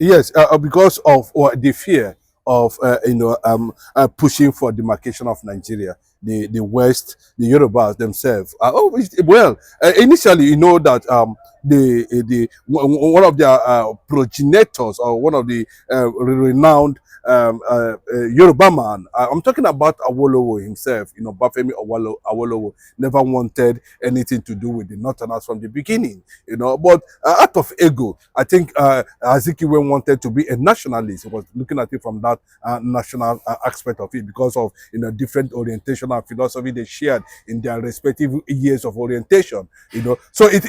Yes, because of the fear of pushing for demarcation of Nigeria. The West, the Yorubas themselves. Well, initially, you know that one of their progenitors, or one of the renowned Yoruba man. I'm talking about Awolowo himself. You know, Bafemi Awolowo never wanted anything to do with the Northerners from the beginning. You know, but out of ego, I think Azikiwe wanted to be a nationalist. He was looking at it from that national aspect of it, because of different orientation and philosophy they shared in their respective years of orientation. You know, so it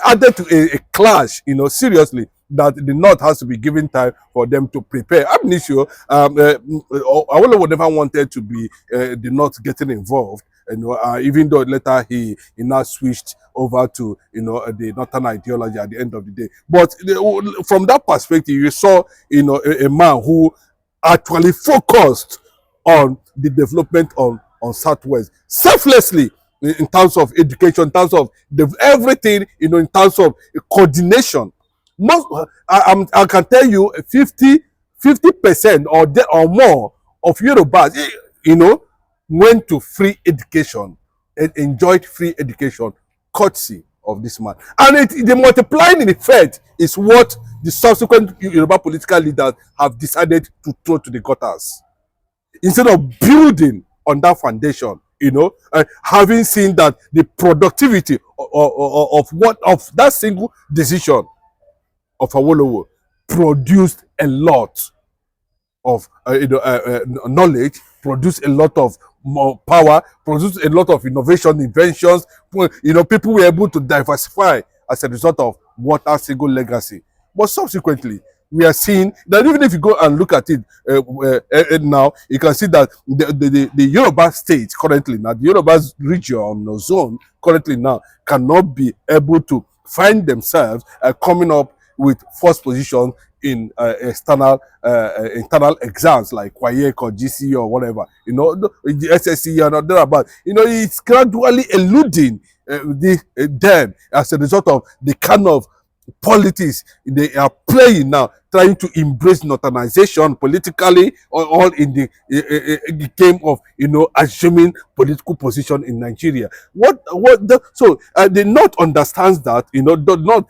added to a clash. You know, seriously, that the North has to be given time for them to prepare. I'm not sure. Awolowo never wanted to be the North getting involved. You know, even though later he now switched over to the Northern ideology at the end of the day. But from that perspective, you saw a man who actually focused on the development on Southwest selflessly, in terms of education, in terms of everything, in terms of coordination. Most, I can tell you 50% or more of Yorubas, went to free education and enjoyed free education courtesy of this man. And the multiplying effect is what the subsequent Yoruba political leaders have decided to throw to the gutters. Instead of building on that foundation, having seen that the productivity of that single decision of Awolowo produced a lot of knowledge, produced a lot of more power, produced a lot of innovation, inventions. People were able to diversify as a result of what our single legacy. But subsequently, we are seeing that even if you go and look at it now, you can see that the Yoruba state currently now, the Yoruba region or zone currently now, cannot be able to find themselves coming up with first position in internal exams like WAEC or GCE or whatever, the SSC and thereabout. It's gradually eluding them as a result of the kind of politics they are playing now, trying to embrace northernization politically, all in the game of assuming political position in Nigeria. So the North understands that, the North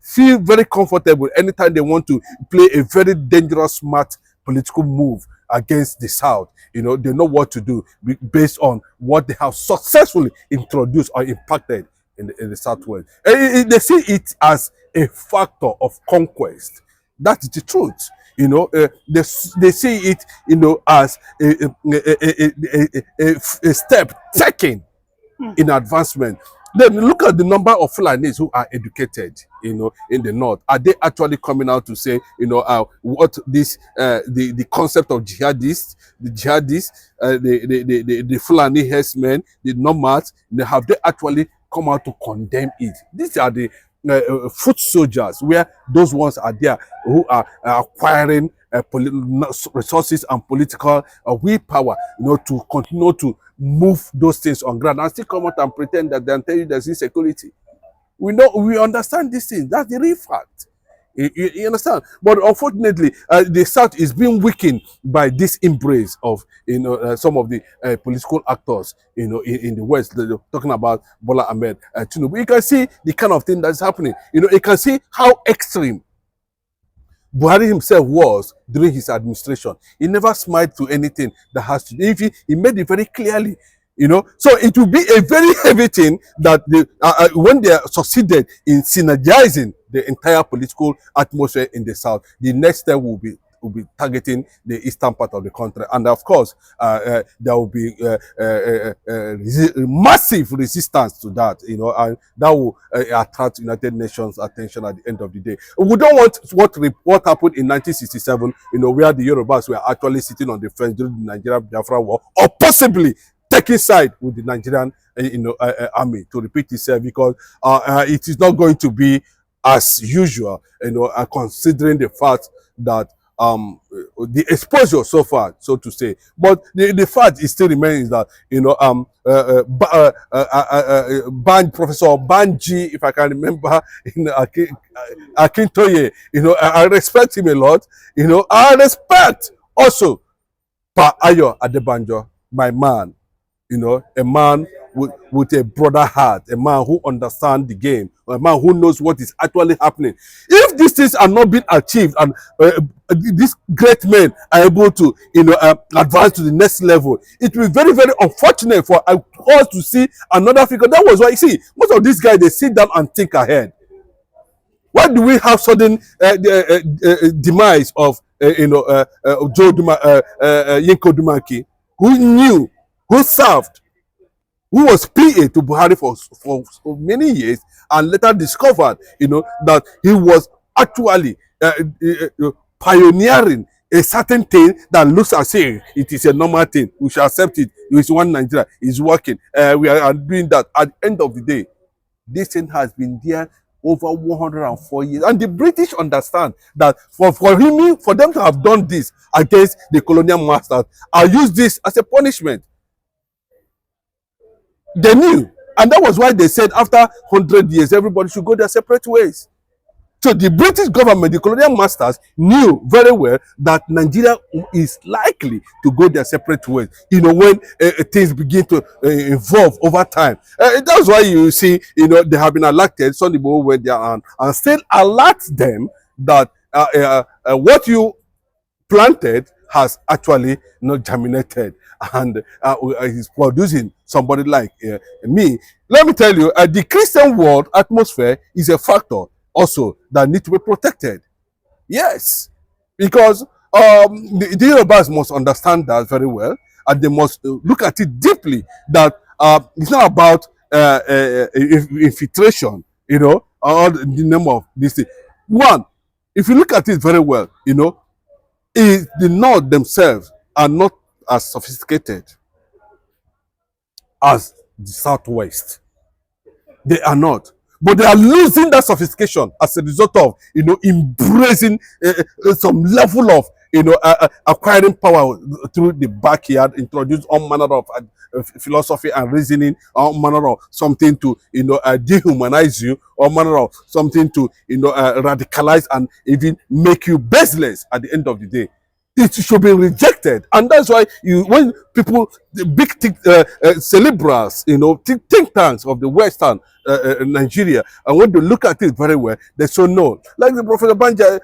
feel very comfortable anytime they want to play a very dangerous, smart political move against the South. They know what to do based on what they have successfully introduced or impacted in the Southwest. They see it as a factor of conquest. That is the truth. They see it, as a step taken in advancement. Then look at the number of Fulanis who are educated, in the North. Are they actually coming out to say, what this, the concept of jihadists, the Fulani herdsmen, the nomads, have they actually come out to condemn it? These are the foot soldiers, where those ones are there who are acquiring resources and political willpower, to continue to move those things on ground, and still come out and pretend that they tell you there's insecurity. We understand these things. That's the real fact. You understand? But unfortunately, the South is being weakened by this embrace of some of the political actors in the West. They're talking about Bola Ahmed Tinubu. You can see the kind of thing that's happening. You can see how extreme Buhari himself was during his administration. He never smiled to anything that has to do. He made it very clearly. So it will be a very heavy thing that when they succeeded in synergizing the entire political atmosphere in the South, the next step will be targeting the eastern part of the country, and of course there will be massive resistance to that, and that will attract United Nations attention at the end of the day. We don't want what happened in 1967, where the Yorubas were actually sitting on the fence during the Nigerian Biafra War, or possibly taking side with the Nigerian army, to repeat itself, because it is not going to be as usual, considering the fact that the exposure so far, so to say. But the fact is still remains that Professor Banji, if I can remember, Akintoye, I respect him a lot. I respect also Pa Ayo Adebanjo, my man. A man with a brother heart, a man who understands the game, a man who knows what is actually happening. If these things are not being achieved and these great men are able to, advance to the next level, it will be very, very unfortunate for us to see another figure. That was why, you see, most of these guys, they sit down and think ahead. Why do we have sudden demise of, Yinko Dumaki, who knew, who served, who was PA to Buhari for many years, and later discovered, that he was actually pioneering a certain thing that looks as if it is a normal thing. We should accept it. It's one Nigeria. It's working. We are doing that. At the end of the day, this thing has been there over 104 years. And the British understand that for them to have done this against the colonial masters, I use this as a punishment. They knew. And that was why they said after 100 years, everybody should go their separate ways. So the British government, the colonial masters, knew very well that Nigeria is likely to go their separate ways, when things begin to evolve over time. That's why you see, they have been elected. Sunday went there and still alert them that what you planted has actually not germinated, and is producing somebody like me. Let me tell you, the Christian world atmosphere is a factor also that need to be protected. Yes, because the Yorubas must understand that very well, and they must look at it deeply. That it's not about infiltration, or the name of this thing. One, if you look at it very well, is the North themselves are not as sophisticated as the Southwest. They are not. But they are losing that sophistication as a result of, embracing some level of, acquiring power through the backyard, introduce all manner of philosophy and reasoning, all manner of something to, dehumanize you, all manner of something to, radicalize and even make you baseless at the end of the day. It should be rejected, and that's why when people, the big cerebrals, think tanks of the Western Nigeria, and when they look at it very well, they say no. Like the Professor Banja,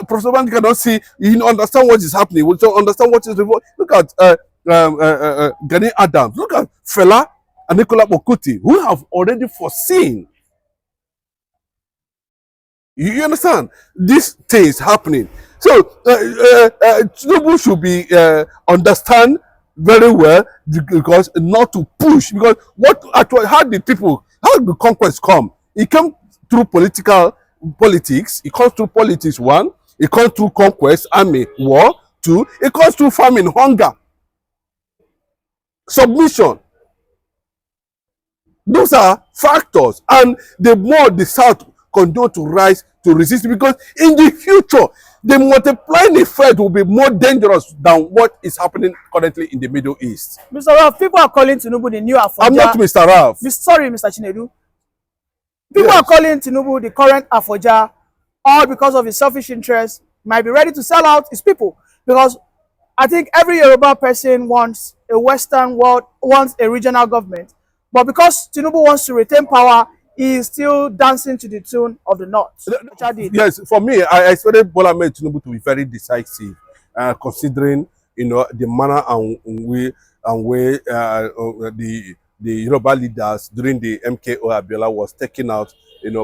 Professor Banja cannot see, understand what is happening. We don't understand what is revolving. Look at Gani Adams. Look at Fela and Nicola Mokuti, who have already foreseen. You understand? These things happening. So Tinubu should be understand very well, because not to push, because how did the conquest come? It came through politics. It comes through politics. One, it comes through conquest, army, war. Two, it comes through famine, hunger, submission. Those are factors, and the more the South continue to rise to resist, because in the future the multiplying effect will be more dangerous than what is happening currently in the Middle East. Mr. Ralph, people are calling Tinubu the new Afoja. I'm not Mr. Ralph. Sorry, Mr. Chinedu. People are calling Tinubu the current Afoja, all because of his selfish interests, might be ready to sell out his people. Because I think every Yoruba person wants a Western world, wants a regional government. But because Tinubu wants to retain power, he is still dancing to the tune of the North. Yes, for me, I expected Bola Ahmed Tinubu to be very decisive, considering the manner and way the Yoruba leaders during the MKO Abiola was taken out,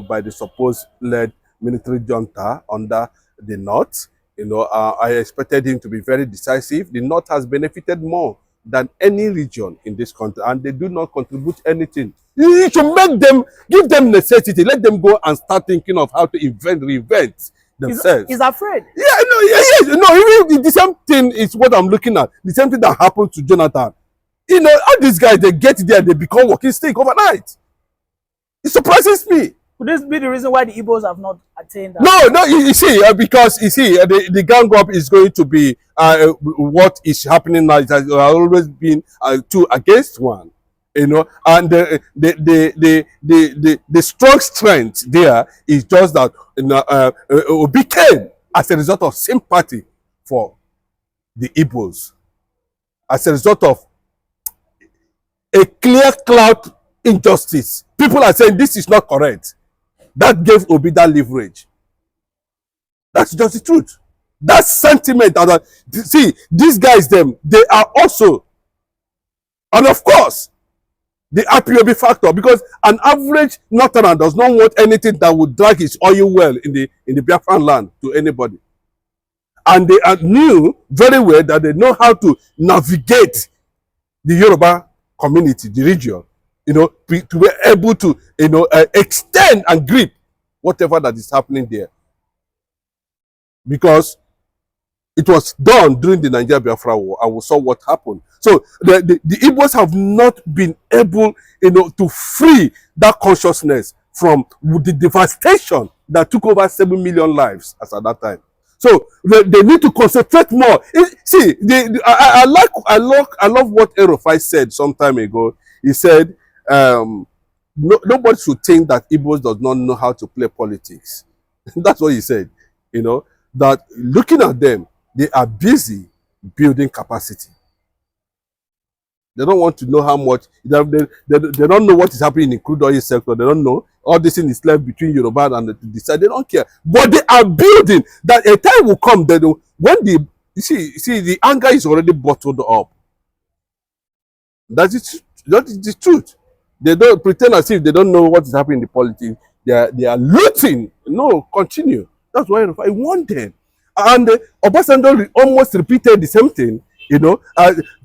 by the supposed led military junta under the North. I expected him to be very decisive. The North has benefited more than any region in this country, and they do not contribute anything. You should give them necessity. Let them go and start thinking of how to reinvent themselves. He's afraid. Yeah, even the same thing is what I'm looking at. The same thing that happened to Jonathan. All these guys, they get there, they become walking stick overnight. It surprises me. Could this be the reason why the Igbos have not attained that? No, no, you see, because you see, the gang up is going to be what is happening now. It has always been two against one, you know, and the strong strength there is just that, you know, became as a result of sympathy for the Igbos, as a result of a clear cloud injustice. People are saying this is not correct. That gave Obi that leverage. That's just the truth. That sentiment. See, these guys, they are also, and of course, the IPOB factor, because an average Northerner does not want anything that would drag his oil well in the Biafran land to anybody. And they knew very well that they know how to navigate the Yoruba community, the region, you know, to be able to, you know, extend and grip whatever that is happening there. Because it was done during the Nigeria-Biafra War, and we saw what happened. So the Igbos have not been able, you know, to free that consciousness from the devastation that took over 7 million lives as at that time. So they need to concentrate more. See, I love what Erofai said some time ago. He said, nobody should think that Igbos does not know how to play politics. That's what he said. You know, that looking at them, they are busy building capacity. They don't want to know how much, they don't know what is happening in the crude oil sector. They don't know. All this thing is left between Yoruba and the side. They don't care. But they are building. That a time will come that when you see the anger is already bottled up. That is the truth. They don't pretend as if they don't know what is happening in the politics. They are looting. No, continue. That's why I wanted. And Obasanjo almost repeated the same thing, you know,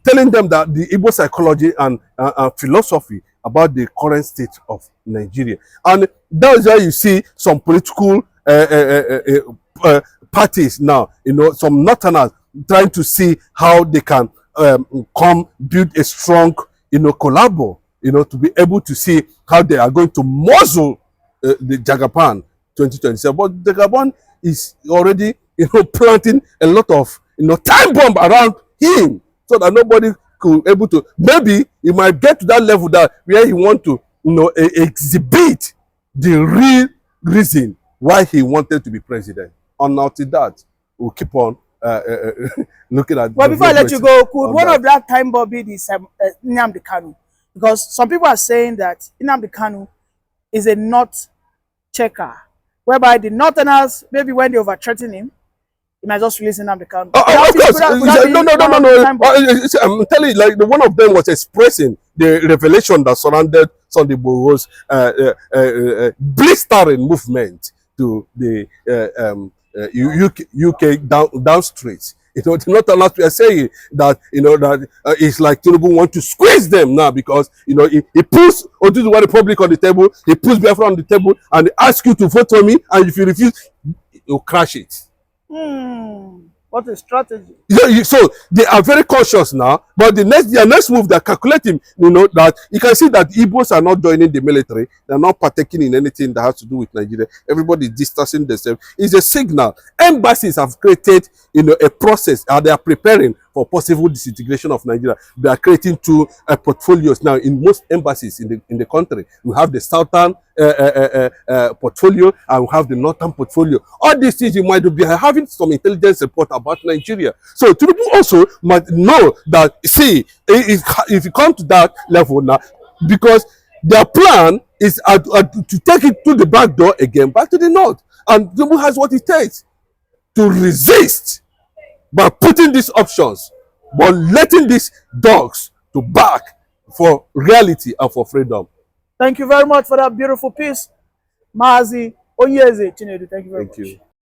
telling them that the Igbo psychology and philosophy about the current state of Nigeria. And that's why you see some political parties now, you know, some Northerners trying to see how they can come build a strong, you know, collabo, you know, to be able to see how they are going to muzzle the Jagaban 2027. But Jagaban is already, you know, planting a lot of, you know, time bomb around him, so that nobody could able to. Maybe he might get to that level that where he want to, you know, exhibit the real reason why he wanted to be president. And until that, we'll keep on looking at. Well, before I let you go, could one of that time bomb be the Nnamdi Kanu? Because some people are saying that Nnamdi Kanu is a not checker, whereby the Northerners, maybe when they over-threaten him, he might just release Nnamdi Kanu. Of course. No. I'm telling you, like, one of them was expressing the revelation that surrounded Sunday Igboho's blistering movement to the UK down streets. You know, the Northerners were saying that, you know, that it's like Tinubu want to squeeze them now, because, you know, he puts Oduduwa Republic on the table, he puts Biafra on the table, and they ask you to vote for me, and if you refuse, he'll crash it. What a strategy. So they are very cautious now, but their next move, they're calculating, you know, that you can see that Igbos are not joining the military, they're not partaking in anything that has to do with Nigeria. Everybody is distancing themselves. It's a signal. Embassies have created, you know, a process, and they are preparing for possible disintegration of Nigeria. They are creating two portfolios now in most embassies in the country. We have the southern portfolio, and we have the northern portfolio. All these things, you might be having some intelligence report about Nigeria. So Tinubu also might know that, see, if you come to that level now, because their plan is to take it to the back door again, back to the north. And Tinubu has what it takes to resist by putting these options, but letting these dogs to bark for reality and for freedom. Thank you very much for that beautiful piece, Mazi Onyeze Chinedu. Thank you very much.